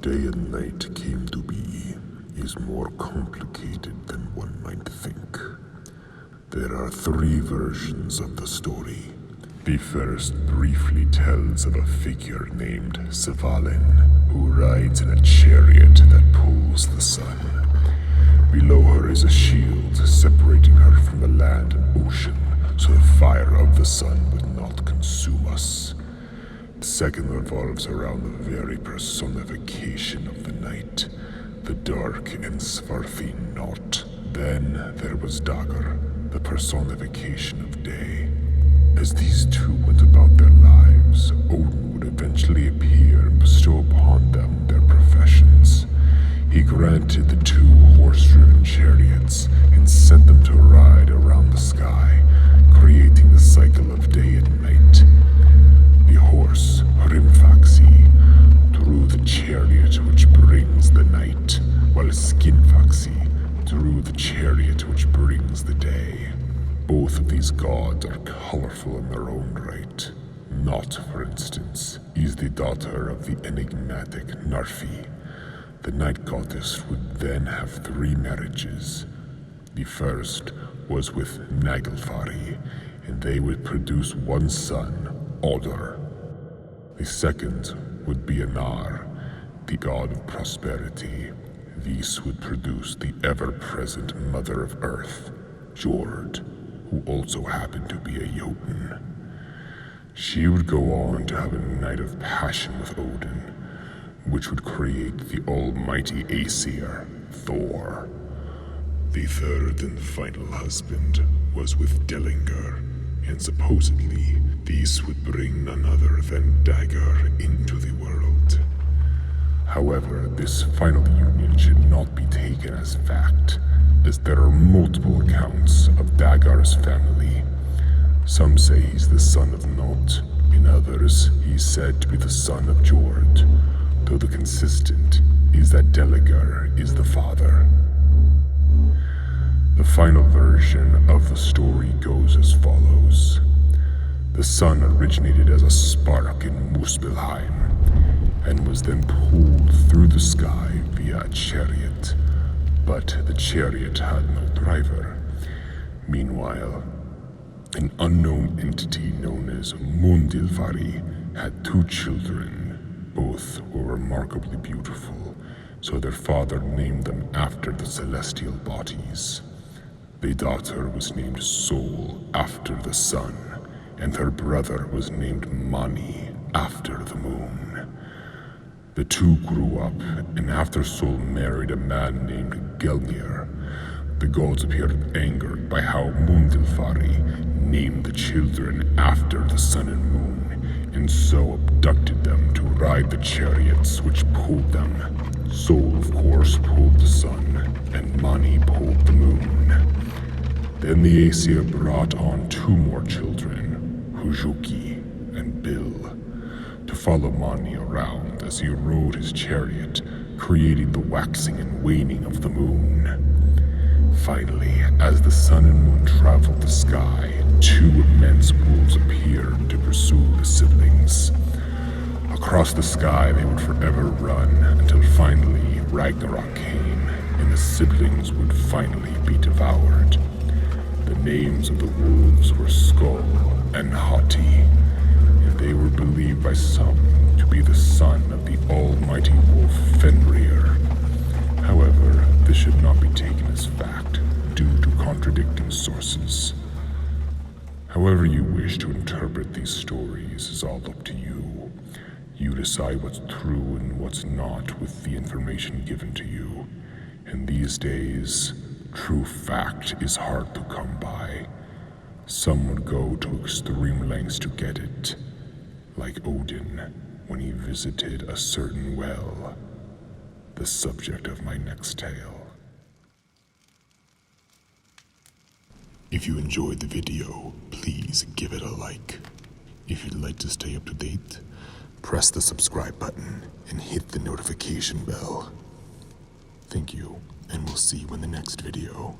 day and night came to be is more complicated than one might think. There are 3 versions of the story. The first briefly tells of a figure named Svalin, who rides in a chariot that pulls the sun. Below her is a shield separating her from the land and ocean, so the fire of the sun would not consume us. The second revolves around the very personification of the night, the dark and swarthy knot. Then there was Dagr, the personification of day. As these two went about their lives, Odin would eventually appear and bestow upon them their professions. He granted the 2 horse-driven chariots and sent them to ride around the sky, creating the cycle of day and night. The horse, Hrimfaxi, drew the chariot which brings the night, while Skinfaxi drew the chariot which brings the day. Both of these gods are colorful in their own right. Not, for instance, is the daughter of the enigmatic Narfi. The night goddess would then have 3 marriages. The first was with Naglfari, and they would produce 1 son, Odr. The second would be Anar, the god of prosperity. This would produce the ever-present mother of earth, Jord, who also happened to be a Jotun. She would go on to have a night of passion with Odin, which would create the almighty Aesir, Thor. The third and final husband was with Dellinger, and supposedly this would bring none other than Dagr into the world. However, this final union should not be taken as fact, as there are multiple accounts of Dagar's family. Some say he's the son of Not, in others he's said to be the son of Jord, though the consistent is that Deligar is the father. The final version of the story goes as follows. The sun originated as a spark in Muspelheim, and was then pulled through the sky via a chariot, but the chariot had no driver. Meanwhile, an unknown entity known as Mundilfari had 2 children. Both were remarkably beautiful, so their father named them after the celestial bodies. The daughter was named Sol after the sun, and her brother was named Mani after the moon. The 2 grew up, and after Sol married a man named Gelmir, the gods appeared angered by how Mundilfari named the children after the sun and moon, and so abducted them to ride the chariots which pulled them. Sol, of course, pulled the sun, and Mani pulled the moon. Then the Aesir brought on 2 more children, Hujuki and Bil, to follow Mani around as he rode his chariot, creating the waxing and waning of the moon. Finally, as the sun and moon traveled the sky, 2 immense wolves appeared to pursue the siblings. Across the sky they would forever run until finally Ragnarok came, and the siblings would finally be devoured. The names of the wolves were Skull and Hati, and they were believed by some to be the son of the almighty wolf Fenrir. However, this should not be taken as fact due to contradicting sources. However you wish to interpret these stories is all up to you. You decide what's true and what's not with the information given to you. And these days, true fact is hard to come by. Some would go to extreme lengths to get it, like Odin when he visited a certain well, the subject of my next tale. If you enjoyed the video, please give it a like. If you'd like to stay up to date, press the subscribe button and hit the notification bell. Thank you, and we'll see you in the next video.